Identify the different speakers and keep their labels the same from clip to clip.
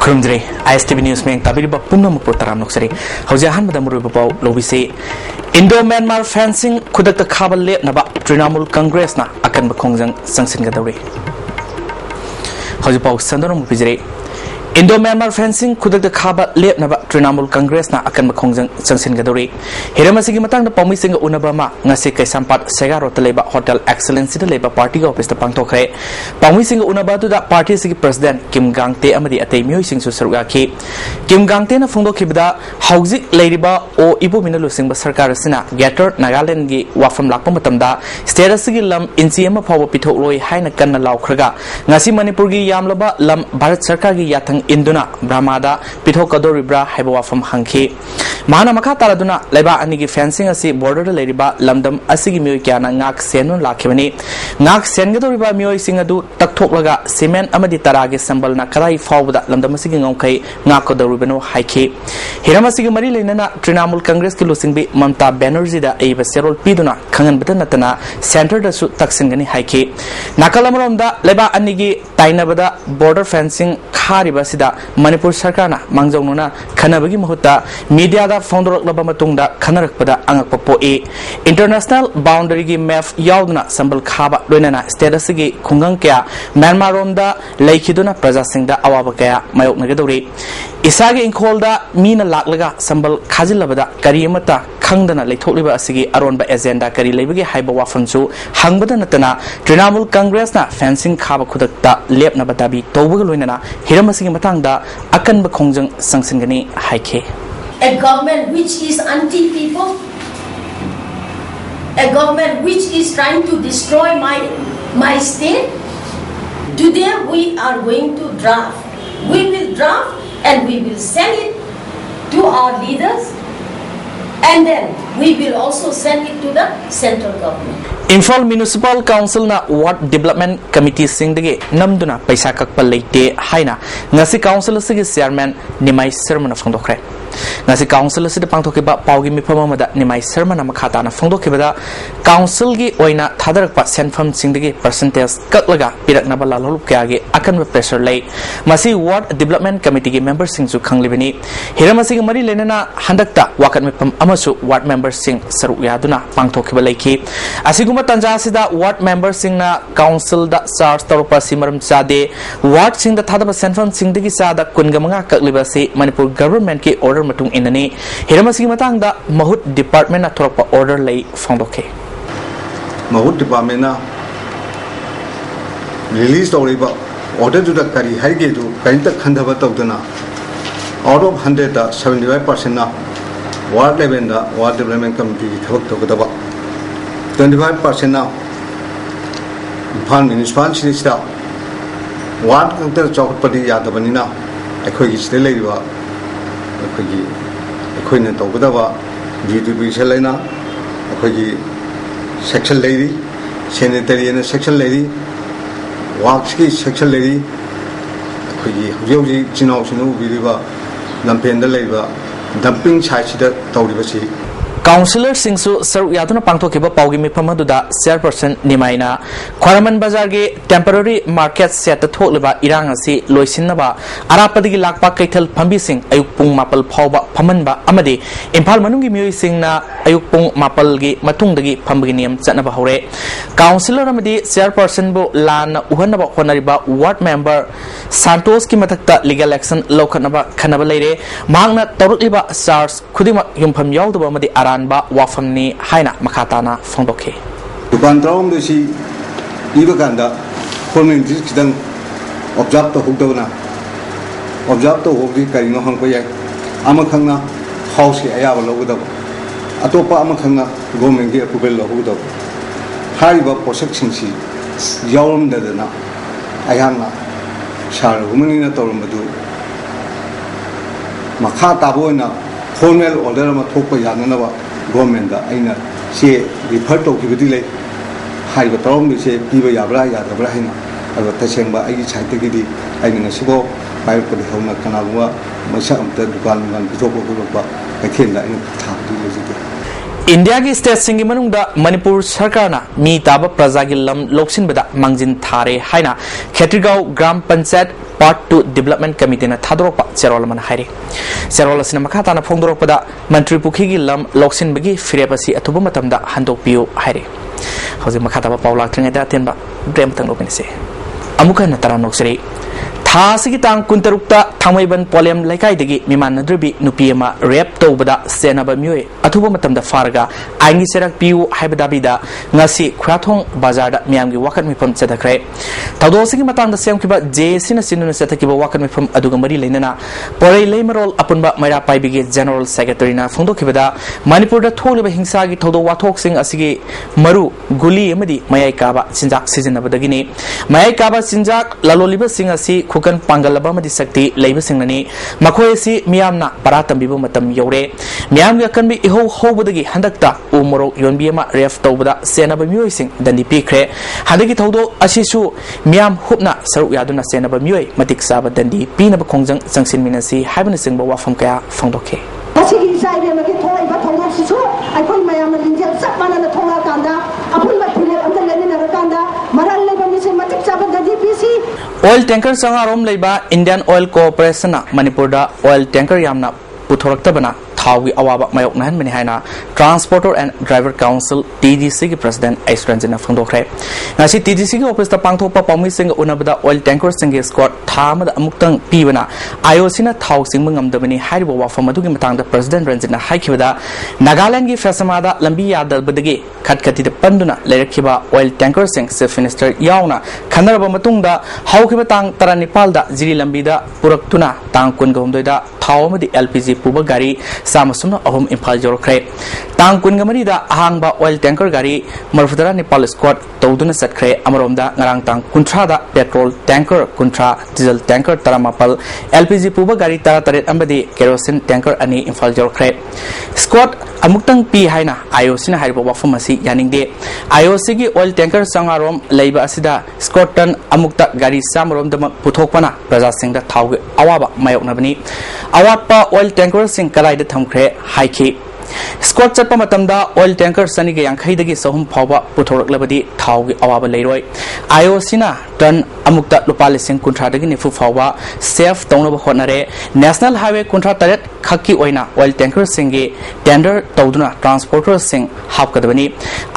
Speaker 1: Kurumdre, ISTV News Meng Tabiriba Punam Putaram Noxeri, Hojahan Madamurubo, Lobisi, Indo Myanmar fencing Kudak the Kabal Lep Naba, Trinamul Congress na akan Bakongzang Sangsin Gadari. Hojapau Sandarum Pizre. Indo Myanmar fencing Kudak the Kaba Lep Naba, Trinamul Congress na akan Bakongzang Sangsin Gadari. Hiramasi Matang the Pomising Unabama, Nasik Sampat, Segaro Taleba Hotel Excellence Labor Party Office the Pangtokre. Pomising Unabatu that party's president Kim Gangte Amadi at a musing Susaraki. Kim Gangte na Fundo Kibda, Hauzik Ladyba or Ibu Minalusing Basarkarasina, Gator, Nagaland Wafam Lakomatamda, Stadasigi Lam, Insiema Power Pitoloi, Hainakan Laukraga, Nasi Manipuri Yamlaba, Lam Barat Sarkagi Yatang Induna, Brahmada, Pitokadoribra, Heba from Hanki. Mana Makataraduna, Leba Anigi fencing as border the Ladyba, Lamdam, Asigi Mukiana, Nak Senun Lakivani, Nak Sengadoriba Mui Singadu, Taktoklaga, Semen Amadi Taragi Sambal Nakarai forward Lamdamasigi Onkai, Nako the Rubino Haiki. Hiramasigi Marilena, Trinamul Congress Kilusingbi, Mamta Banerjida, Eva Serol Piduna, Kangan Batanatana, Center the Su Taksingani Haiki. Nakalamaromda, Leba Anigi, Tainabada, border fencing, Karibasida, Manipur Sarkana, Mangzonuna, Kanabagi Mahuta, Media founder Labamatunda, Kanarakpada, Angakpo E. International boundary map Yaudna, Sambal Kaba, Lunana, Stadasigi, Kungankia, Myanmaronda, Laikiduna, Prasasingda, Awabakaya, Mayok Nagadori. Isagi in Kolda, Mina Laklaga, Sambal Kazilabada, Karimata, Kangdana, Litoliba Asigi, Aronba Azenda, Kari Lebigi, Haibawa Fansu, Hangbada Natana, Trinamul Congress na, Fencing Kaba Kudakta, Lep Nabatabi, Tobugalunana, Hiramasigi Matanga, Akan Bakongjang, Sangsingani, Haike.
Speaker 2: A government which is anti-people, a government which is trying to destroy my state. Today we are going to draft. We will draft and we will send it to our leaders, and then we will also send it to the central government.
Speaker 1: Imphal Municipal Council na Ward Development Committee singdagi namduna paisa kakpal leite haina ngasi council sigi chairman Nimai Sharma na phangdokre. Ngasi council sida pangthokiba paugi miphamamada Nimai Sharma na makhata na phangdokibada council gi oina thadarakpa senfam singdagi percentage kaklaga piraknaba lalolup kyagi akanba pressure lei masi Ward Development Committee gi members singsu khanglibani hiramasi gi mari lenana handakta wakat mipam amasu ward members sing saruk yaduna pangthokiba leiki asigu Tanja Sida Ward members sing na council da charge Toropa Simaram Sade Ward sing the Thadaba Senfam Singdigi Sada Kungamanga Kaklibasi Manipur government ki order matung inani Hiramasi Matang da Mahut department na Toropa order lay Fondoke
Speaker 3: Mahut department na released oriba order to the Kari Haige to Kainta Kandava Togdana out of 100 75% na Ward Levenda Ward Development Committee Togdaba 25% now. Pan municipal cities now. What counter chocolate party Yadabanina? I could still lay you up. I couldn't talk with our GDP Selena, a could sexual lady, sanitary and a sexual lady, Walksky sexual lady, a could Yogi Chino, Viva, Lampenda Leva, dumping Chachida, Todivasi.
Speaker 1: Councillor Singsu Saru Yaduna Pangtokiba Paugi Mipamaduda, Chairperson Nimaina, Kwaraman Bazarge, temporary market set the Toliba, Irangasi, Loisinaba, Arapadi Lakpa Kaitel Pambising, Ayukpung Mapal Pauba, Pamanba, Amadi, Impal Manungi Muising na Ayukpung Mapalgi, Matungdagi, Pambinium, Zanabahore, Councillor Amadi, Chairperson Bo Lan, Uhanaba Honariba, Ward Member, Santos Kimatakta, Legal Action, Lokanaba, Kanabalere, Magna Torutiba, SARS, Kudima Yumpam Yalduba Madi Ara. Wafamni Haina Makatana Fondoke.
Speaker 3: You can draw the sea, Ivaganda, forming this then observe the Hudona, observe the Hobi Karino Hankoya, Amakanga, House Ayava, Atopa Amakanga, Gomen here Pubella Hudo, Hariba Prosection Sea, Yawam Dadana, Ayana, Shar, Womanina Torumadu, Makata Boina, Formal order of Topa Yanava. Government aina se refer to kibidile haiba tawm se piba yabra ya dabra hina aba tasengba ai chaite gidi aina sibo pai ko hona kanalwa masa amta dukan man bijobo ko ba kathenda aina thap du
Speaker 1: India की state सिंगी मनुंगदा Manipur सरकार ना मी ताबा प्रजा की lump लोकसिन बदा मंजिन थारे हाइना खेत्रीगांव ग्राम panchayat part 2 development committee ना थादरोपा चेरोल मन हाइरे चेरोल सिना मखा ताना फोंदरोपदा मंत्री पुखी की लम लोकसिन बगी फिरेपसी अथुब मतमदा हंदोपियो हाइरे हौजे मखा ताबा पाउला थ्रेंगदा तेनबा ब्रेम तंग लोकनिसे अमुका न तरा नोक्सरे थासिगी तांग कुंतरुक्ता थामैबन पोलेम लेकाइदगी मिमानद्रबी नुपीमा रेप तौबदा सेनाबा म्युए अथुबा मतमदा फारगा आइनी सेरक PU हाइबदाबिदा ngasi khrathong bazar da miyam gi wakat mifam chadakre tawdosigi matang da semkiba jesina sinuna setakiba wakat mifam aduga mari leinana porei leimarol apunba maira paibigi general secretary na phongdokibada manipur da tholiba hingsa gi thodo wathok sing asigi maru guli amadi mayai kaba sinjak sizinabadagini mayai kaba sinjak laloliba sing asi khukan pangalaba madi sakti leiba singnani makhoi si miyamna paratambiba matam yore miyam gi kanbi iho hobudagi handakta umoro yonbi ma ref tawbada सेनाब म्यूसिंग दंडी पीख्रे हदगी थौदो असिसु मियाम हुपना सरुक यादुना सेनाब म्यूय मतिक साब दंडी पीनब खोंजंग जंगसिन मिनसी हाइबन सिंगबो वाफम कया फोंदोखे
Speaker 4: असिगी साइबे मगे थोइबा थौदो सिसु आइखोय मायाम लिंजेल सब मानना थोंगा कांदा अपुनबा फिले अंदर लेनिना कांदा मरल लेबा मिसे मतिक साब दंडी पीसी
Speaker 1: ऑयल टैंकर संगारोम लेबा इंडियन ऑयल कोऑपरेशन मणिपुर दा ऑयल टैंकर यामना पुथोरक्तबना थावी अवाबा मायोकनहन मनि हाइना transporter and driver council TDC के प्रेसिडेंट एसरंजना फोंदोखरे नासी टीडीसी के ऑफिस ता पांगथोपा पाउमी सिंग उनबदा ऑयल टैंकर सिंग स्क्वाड थामद अमुक्तंग पीबना आईओसी ना थाव सिंग मंगमदबनी हारिबो वाफम अदुगी मतंग दा प्रेसिडेंट रंजना हाइखिबदा नागालैंड की फैसमादा लंबी यादबदगी खटखति द पंदुना लेरखिबा ऑयल टैंकर सिंग चीफ मिनिस्टर यावना खनरबा मतुंगदा हाउखिबा तांग 39 दा जिरी लंबीदा पुरक्तुना तांग 19 दा थाव मदि एलपीजी पुबा गाड़ी सामसुना अहम इम्फाल जोरख्रे तांग कुनगमरीदा अहांगबा ऑयल टैंकर गाड़ी मरफुदरा नेपाल स्क्वाड तौदुना सटख्रे अमरोमदा ngarang tang 30 da petrol tanker 30 diesel tanker 38 LPG पुबा गाड़ी 38 अमदी केरोसिन टैंकर अनि इम्फाल जोरख्रे स्क्वाड अमुक्तंग पी हाइना आईओसी ना हाइबो वाफम असी यानिंगदे आईओसी की ऑयल टैंकर संगारोम लेबा असिदा स्कॉटन अमुक्ता गाड़ी सामरोम दम पुथोकपना प्रजा सिंगदा थाव अवाबा मायोकनबनी अवापा ऑयल टैंकर सिंग कलाइद थमख्रे हाइखी स्क्वाड चटपा मतमदा ऑयल टैंकर सनी के यांखैदगी सहम फावबा पुथोरकलबदी थावगी अवाबा लेरोय आईओसी ना टन अमुक्ता लुपा लिसिंग 30 दगी निफु फावबा सेफ तौनबा होनरे नेशनल हाईवे 38 खक्की ओइना ऑयल टैंकर सिंगे टेंडर तौदुना ट्रांसपोर्टर सिंग हापकदबनी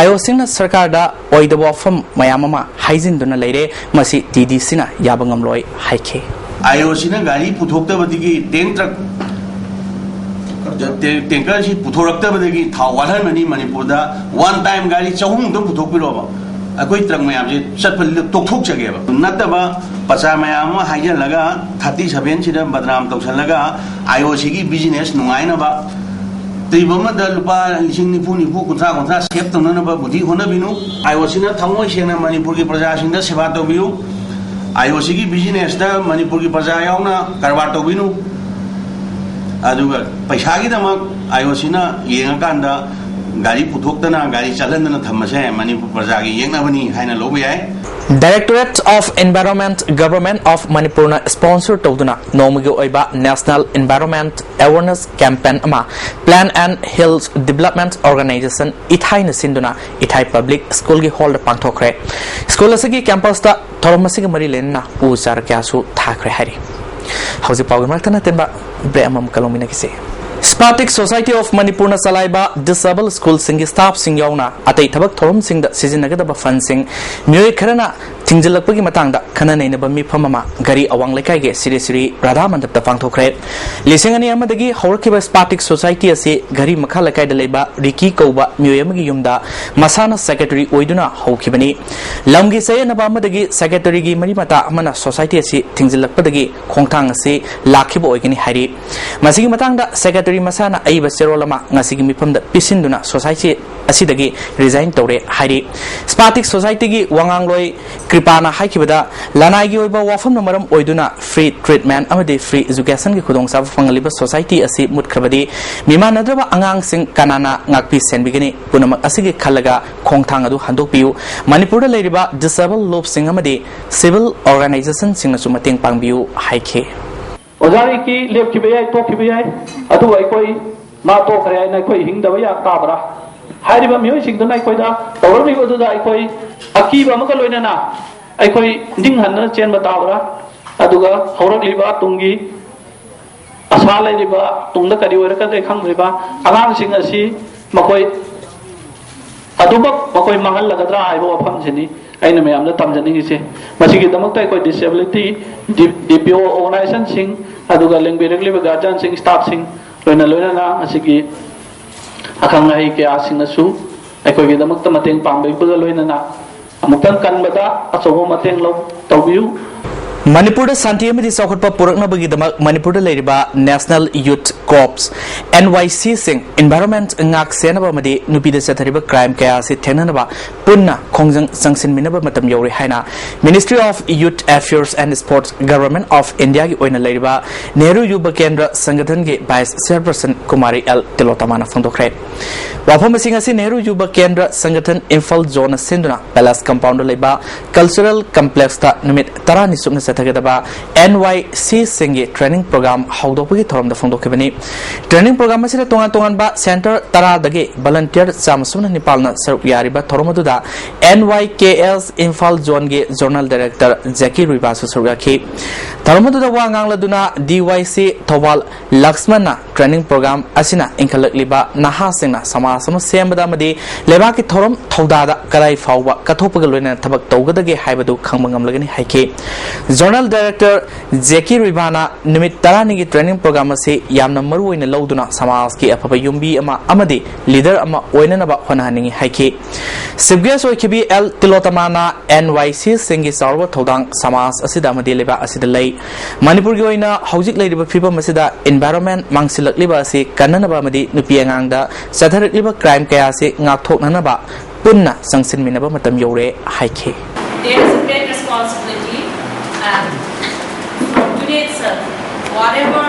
Speaker 1: आईओसी ना सरकार दा ओइदबो फम मयाममा हाइजिनदुना लेरे मसी टीडीसी ना याबंगमलोय हाइखे
Speaker 5: आईओसी ना गाड़ी पुथोक्तबदगी टैंकर से पुथोरक्तबदगी थाव वालहनमनी मणिपुर दा वन टाइम गाड़ी चहुम दम पुथोकपिरोबा अखोई ट्रक मैम से चटपल तोक्थोकचगेबा नतबा पचा मैम हाइजलगा 37 सिदा बदनाम तौसलगा आईओसी की बिजनेस नुंगाइनबा त्रिबमदा लुपा लिसिंग निफु निफु कुंथा सेफ तौननबा बुद्धि होनबिनु आईओसी ना थमोय सेना मणिपुर की प्रजा सिंदा सेवा तौबियु आईओसी की बिजनेस दा मणिपुर की प्रजा यावना कारबार तौबिनु अदुगा पैसागीदमक आईओसी ना येंगाकांदा गाड़ी पुथोक्तना गाड़ी चलन्दना थमसे मणिपुर प्रजागी येंगनाबनी हाइना लोबो याय
Speaker 1: Directorate of Environment Government of Manipur na sponsor tawduna nomagi oiba National Environment Awareness Campaign ama Plan and Hills Development Organization ithai na sinduna ithai Public School gi hall da pangthokre school asigi campus ta thormasigi mari lenna usar kyasu thakre hari hauji pawgi martana tenba bremam kalomina kise Spartic Society of Manipur na salaiba disabled school singi staff sing yauna atai thabak thorom sing da sizinagada fund sing myoy kharana tingjilakpagi matangda khana nei na bami phamama gari awang lekai ge siri siri radha mandap ta pangthokre lisingani amadagi hawrkiba Spartic Society ase gari makha lekai da leiba Ricky Kouba myoy amagi yumda masana secretary oiduna hawkibani lamgi sayana ba amadagi secretary gi mari mata amana society ase tingjilakpadagi khongthang ase lakhiba oigani hari masigi matangda secretary masana aiba serolama ngasigi mifamda pisinduna society asidagi resign tore hari Spartic Society gi wangangloi kripana haikibada lanai gi oiba wafam namaram oiduna free treatment amadi free education gi khudong sab fangliba society asi mutkrabadi mimanadraba angang sing kanana ngakpi senbigini punamak asigi khalaga khongthang adu handokpiu Manipur da leiriba disabled lob sing amadi civil organization sing na sumateng pangbiu haike
Speaker 6: ओजारी की लेप की बेयाई तो की बेयाई अतु आई कोई मा तो करे ना कोई हिंग दबया काबरा हारिबा मियो सिंगदना अखोइदा तौरबिबदुदा अखोइ अकीबा अमका लोइनना अखोइ निंग हन्ना चेन बतावरा अदुगा हौरकलिबा तुंगी आशा लेरिबा तुंगदा करी ओरकदे खंगरिबा अगांगसिंग असि मखोइ अदुबक मखोइ महल लगदरा आइबो वफमसिनी अैन मैम तमजनीसे डिसेबिलिटी डीपीओ ऑर्गनाइजेशन लेंबीरब गार्जियन स्टाफ लोना लोना अखंग अही क्या मतें पाबू लोना कनबद अचौब मतें तौबू
Speaker 1: मणिपुर शांति चौखट पुरक्नबगीदमक Manipur national youth corps NYC सिंह environment ngak senaba amadi nupida chathariba crime kaya se thenanaba punna khongjang changsinminaba matam yori haina Ministry of Youth Affairs and Sports Government of India gi oina leiriba Nehru Yuba Kendra Sangathan gi Vice Chairperson Kumari L Tilotamana phongdokre wafam sing asi Nehru Yuba Kendra Sangathan Imphal Zone sinduna Palace Compound leiba Cultural Complex ta numit 10 ni sukna chathagedaba NYC Singh gi training program haudopagi thoramda phongdokibani training program asira tongan ba center tara dagi volunteer chamasuna nipalna saruk yariba thoromaduda NYKS Imphal Zone ge journal director Jackie Ruibasu surgaki thoromaduda wangang laduna DYC Thobal Lakshmana training program asina inkhalakliba naha singna samasama sembada madi lebaki thorom thodada karai fawba kathopaga loina thabak tawgadage haibadu khangmangam lagani haike journal director Jackie Ruibana numit tarani gi training program ase yamna maru oina lawduna samas ki afaba yumbi ama amadi leader ama oinanaba honahaningi haike sibges oikibi L Tilotamana NYC singi sarwa thodang samas asida amadi leba asida lei Manipur gi oina haujik leidiba phibam asida environment mangsilakliba ase kananaba amadi nupi angangda satharakliba crime kaya ase ngakthoknanaba punna sangsinminaba matam yore haike.
Speaker 7: There is a great responsibility and from today itself whatever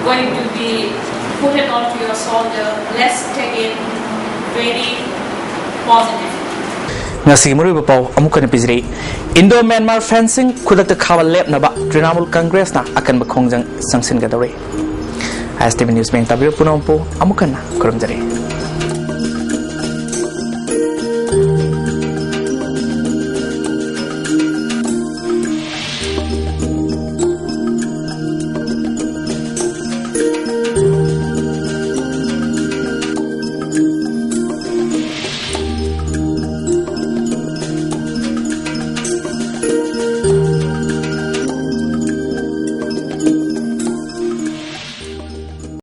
Speaker 7: going to be put it onto your shoulder, let's take it very positive.
Speaker 1: Ngasi muriba pau amukan pizri Indo Myanmar fencing kudakta khawal lepnaba Trinamool Congress na akan bakhongjang sangsin gadore ISTV News Beng tabir punampu amukan na kurumjari